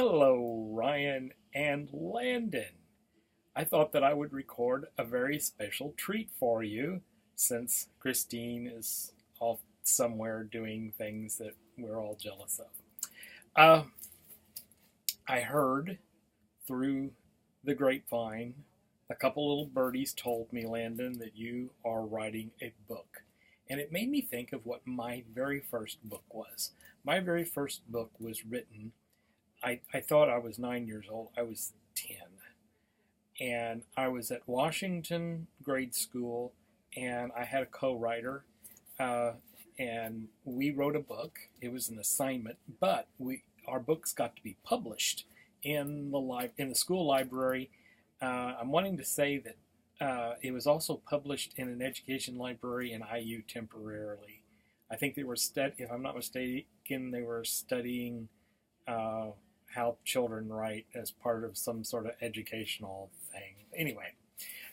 Hello, Ryan and Landon. I thought that I would record a very special treat for you since Christine is off somewhere doing things that we're all jealous of. Uh, I heard through the grapevine, a couple little birdies told me, Landon, that you are writing a book. And it made me think of what my very first book was. My very first book was written, I thought I was 9 years old. I was 10. And I was at Washington grade school, and I had a co-writer, uh, and we wrote a book. It was an assignment, but our books got to be published in the school library. I'm wanting to say that it was also published in an education library in IU temporarily. I think they were if I'm not mistaken, they were studying how children write as part of some sort of educational thing. Anyway,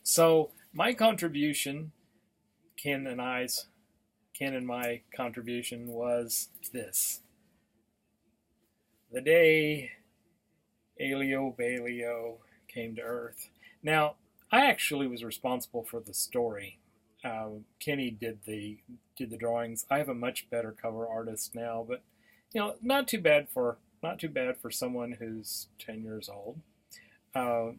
so my contribution, Ken and my contribution was this: the day Alieo Balieo came to Earth. Now, I actually was responsible for the story. Kenny did the drawings. I have a much better cover artist now, but not too bad for someone who's 10 years old.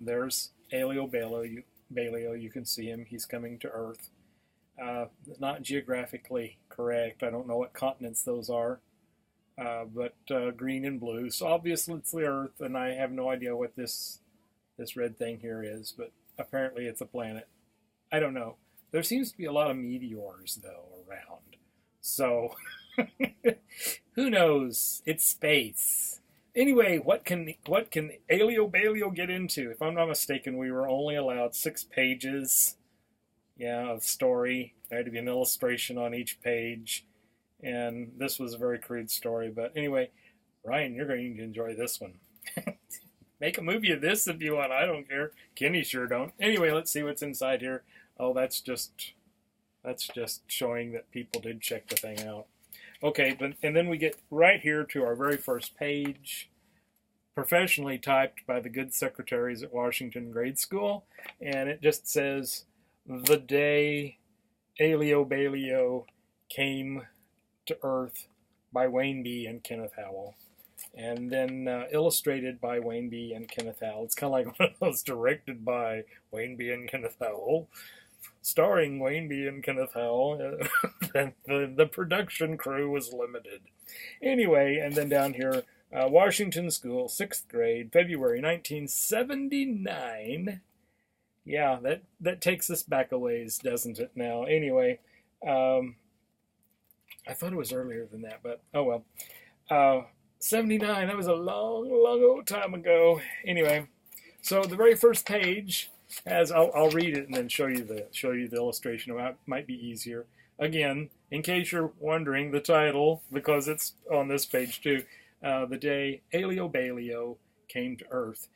There's Alieo Balieo. You can see him. He's coming to Earth. Not geographically correct. I don't know what continents those are, but green and blue. So obviously it's the Earth, and I have no idea what this red thing here is, but apparently it's a planet. I don't know. There seems to be a lot of meteors, though, around. So, who knows? It's space. Anyway, what can Alieo Balieo get into? If I'm not mistaken, we were only allowed 6 pages, of story. There had to be an illustration on each page, and this was a very crude story. But anyway, Ryan, you're going to enjoy this one. Make a movie of this if you want. I don't care. Kenny sure don't. Anyway, let's see what's inside here. Oh, that's just showing that people did check the thing out. Okay, and then we get right here to our very first page, professionally typed by the good secretaries at Washington Grade School, and it just says, "The day Alieo Balieo came to Earth," by Wayne B. and Kenneth Howell. And then illustrated by Wayne B. and Kenneth Howell. It's kind of like one of those directed by Wayne B. and Kenneth Howell, starring Wayne B. and Kenneth Howell. The production crew was limited. Anyway, and then down here, Washington School, 6th grade, February 1979. Yeah, that takes us back a ways, doesn't it now? Anyway, I thought it was earlier than that, but oh well. 79, that was a long, long old time ago. Anyway, so the very first page has, I'll read it and then show you the illustration. It might be easier. Again, in case you're wondering, the title, because it's on this page too, "The day Alieo Balieo came to Earth."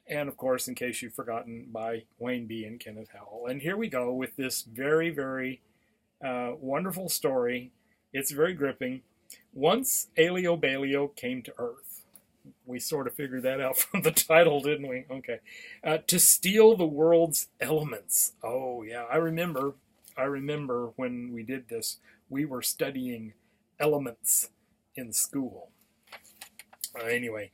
And of course, in case you've forgotten, by Wayne B. and Kenneth Howell. And here we go with this very, very wonderful story. It's very gripping. Once Alieo Balieo came to Earth. We sort of figured that out from the title, didn't we? Okay. To steal the world's elements. Oh, yeah. I remember when we did this, we were studying elements in school. Anyway,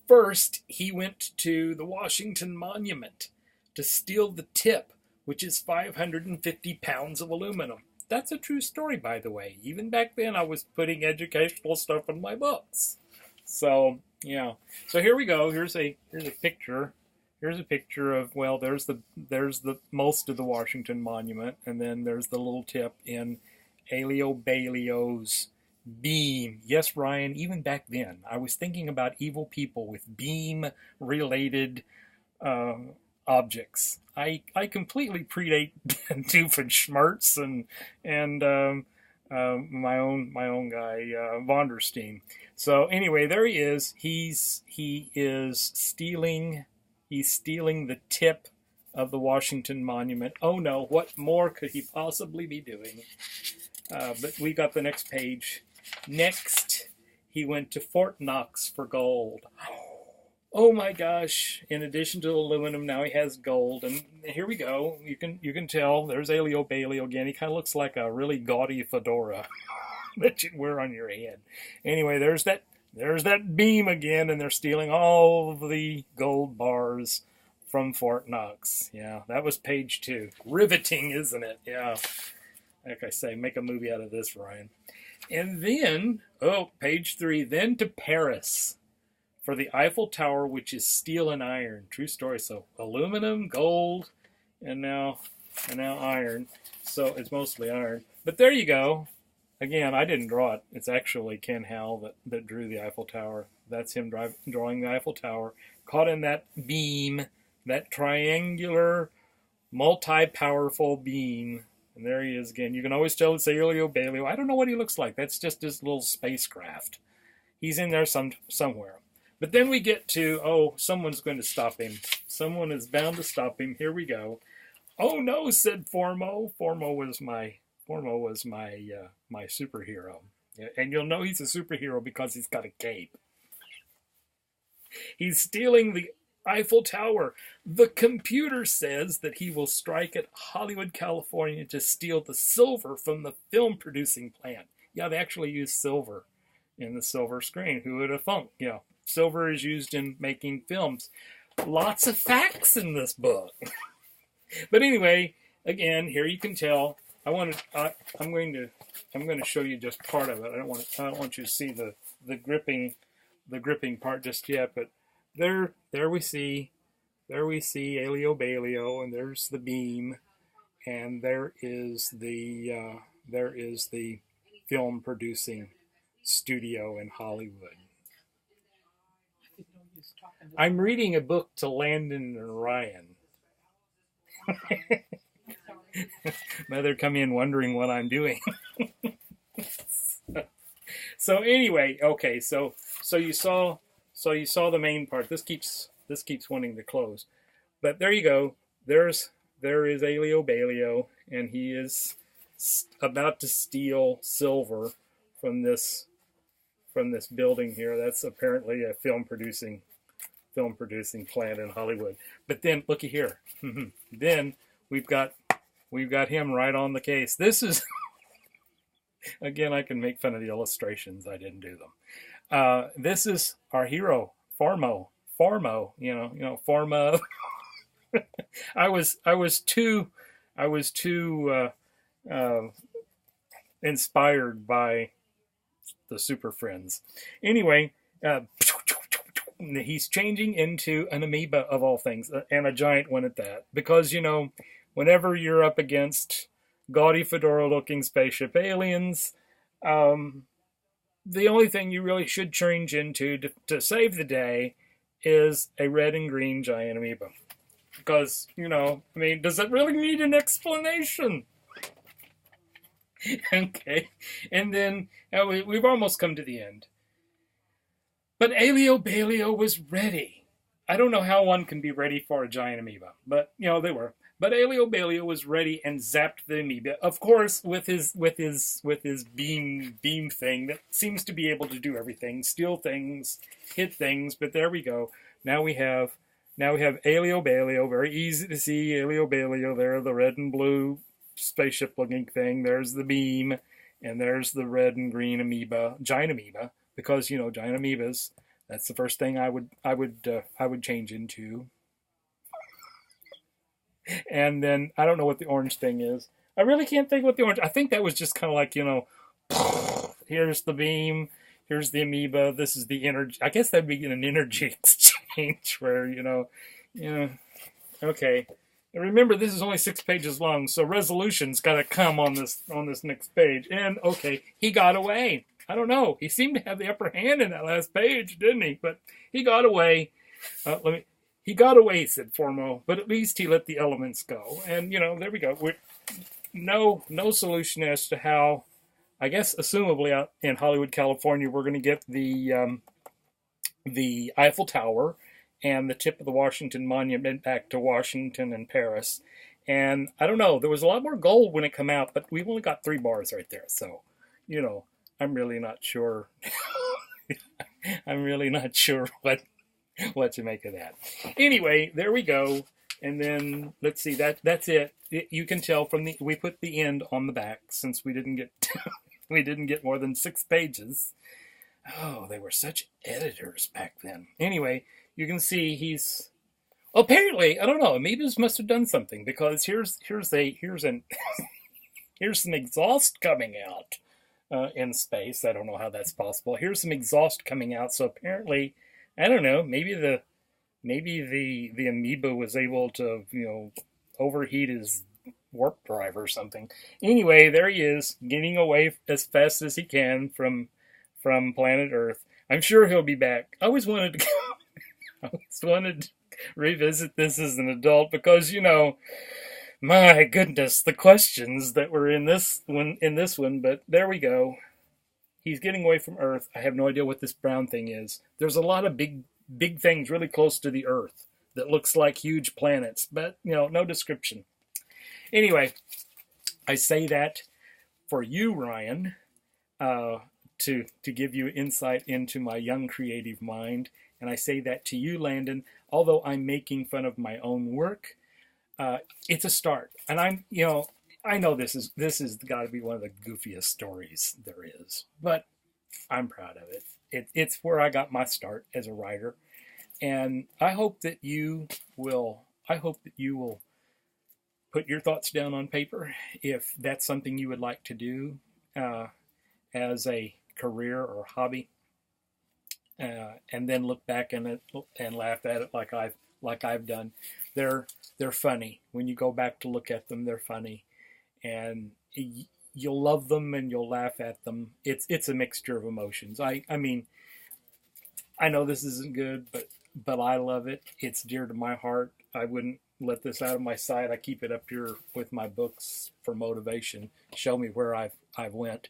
first he went to the Washington Monument to steal the tip, which is 550 pounds of aluminum. That's a true story, by the way. Even back then, I was putting educational stuff in my books. So, yeah. So here we go. Here's a picture. Here's a picture of, well, there's the most of the Washington Monument, and then there's the little tip in Alieo Balileo's beam. Yes, Ryan, even back then, I was thinking about evil people with beam-related objects. I completely predate Doofenshmirtz and my own guy Vonderstein. So anyway, there he is. He is stealing the tip of the Washington Monument. Oh no, what more could he possibly be doing? But we got the next page. Next, he went to Fort Knox for gold. Oh my gosh! In addition to aluminum, now he has gold, and here we go. You can tell there's Aleo Bailey again. He kind of looks like a really gaudy fedora that you'd wear on your head. Anyway, there's that beam again, and they're stealing all of the gold bars from Fort Knox. Yeah, that was page 2. Riveting, isn't it? Yeah. Like I say, make a movie out of this, Ryan. And then, oh, page 3. Then to Paris for the Eiffel Tower, which is steel and iron. True story. So aluminum, gold, and now iron. So it's mostly iron. But there you go. Again, I didn't draw it. It's actually Ken Howell that drew the Eiffel Tower. That's him drawing the Eiffel Tower. Caught in that beam, that triangular, multi-powerful beam. And there he is again. You can always tell it's Alieo Balieo. I don't know what he looks like. That's just his little spacecraft. He's in there somewhere. But then we get to, oh, someone's going to stop him. Someone is bound to stop him. Here we go. Oh no, said Formo. Formo was my superhero. And you'll know he's a superhero because he's got a cape. He's stealing the Eiffel Tower. The computer says that he will strike at Hollywood, California to steal the silver from the film producing plant. Yeah, they actually use silver in the silver screen. Who would have thunk? Yeah, silver is used in making films. Lots of facts in this book. But anyway, again, here you can tell. I'm going to show you just part of it. I don't want you to see the gripping part just yet. But there we see Aleo Baleo, and there's the beam, and there is the film producing studio in Hollywood. I'm reading a book to Landon and Ryan. Mother come in wondering what I'm doing. So anyway, okay, so you saw the main part. This keeps wanting to close, but there you go. There is Aleo Baleo, and he is about to steal silver from this building here. That's apparently a film producing plant in Hollywood. But then looky here. Then we've got him right on the case. This is again, I can make fun of the illustrations. I didn't do them. This is our hero, Formo. Formo. I was too inspired by the Super Friends. Anyway, he's changing into an amoeba of all things, and a giant one at that. Because whenever you're up against gaudy fedora-looking spaceship aliens, the only thing you really should change into to save the day is a red and green giant amoeba. Because, does it really need an explanation? Okay. And then we've almost come to the end. But Aleo Baleo was ready. I don't know how one can be ready for a giant amoeba, but they were. But Aleo Baleo was ready and zapped the amoeba, of course, with his beam thing that seems to be able to do everything, steal things, hit things. But there we go. Now we have Aleo Baleo. Very easy to see Aleo Baleo there, the red and blue spaceship-looking thing. There's the beam, and there's the red and green giant amoeba. Because giant amoebas. That's the first thing I would change into. And then I don't know what the orange thing is. I really can't think what the orange. I think that was just kind of like here's the beam, here's the amoeba. This is the energy. I guess that'd be an energy exchange where okay. And remember, this is only 6 pages long, so resolution's got to come on this next page. And okay, he got away. I don't know. He seemed to have the upper hand in that last page, didn't he? But he got away. He got away, said Formo, but at least he let the elements go. And, there we go. No solution as to how, I guess, assumably out in Hollywood, California, we're going to get the Eiffel Tower and the tip of the Washington Monument back to Washington and Paris. And I don't know. There was a lot more gold when it came out, but we've only got 3 bars right there. So, I'm really not sure. I'm really not sure what you make of that. Anyway, there we go. And then let's see, that's it. You can tell from we put the end on the back since we didn't get we didn't get more than 6 pages. Oh, they were such editors back then. Anyway, you can see he's apparently, I don't know, Amoebas must have done something, because here's some exhaust coming out in space. I don't know how that's possible. Here's some exhaust coming out. So apparently, I don't know, maybe the amoeba was able to, overheat his warp drive or something. Anyway, there he is, getting away as fast as he can from planet Earth. I'm sure he'll be back. I always wanted to I always wanted to revisit this as an adult, because my goodness, the questions that were in this one, but there we go. He's getting away from Earth. I have no idea what this brown thing is. There's a lot of big things really close to the Earth that looks like huge planets, but no description. Anyway, I say that for you, Ryan, to give you insight into my young creative mind, and I say that to you, Landon. Although I'm making fun of my own work, it's a start, and I know this is got to be one of the goofiest stories there is, but I'm proud of it. It's where I got my start as a writer, and I hope that you will put your thoughts down on paper if that's something you would like to do as a career or hobby, and then look back and laugh at it like I've done. They're funny when you go back to look at them. They're funny, and you'll love them and you'll laugh at them. It's a mixture of emotions. I mean, I know this isn't good, but I love it. It's dear to my heart. I wouldn't let this out of my sight. I keep it up here with my books for motivation. Show me where I've went.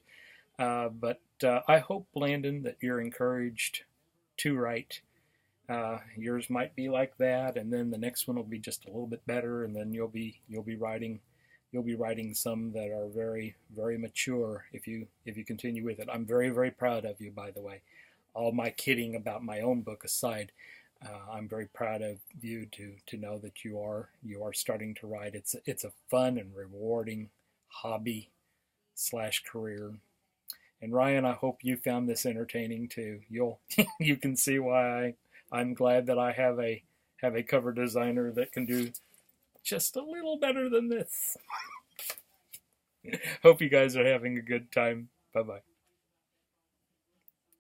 But I hope, Landon, that you're encouraged to write. Yours might be like that, and then the next one will be just a little bit better, and then you'll be writing some that are very, very mature if you continue with it. I'm very, very proud of you, by the way. All my kidding about my own book aside, I'm very proud of you to know that you are starting to write. It's a fun and rewarding hobby / career. And Ryan, I hope you found this entertaining too. You can see why I'm glad that I have a cover designer that can do just a little better than this. Hope you guys are having a good time. Bye bye.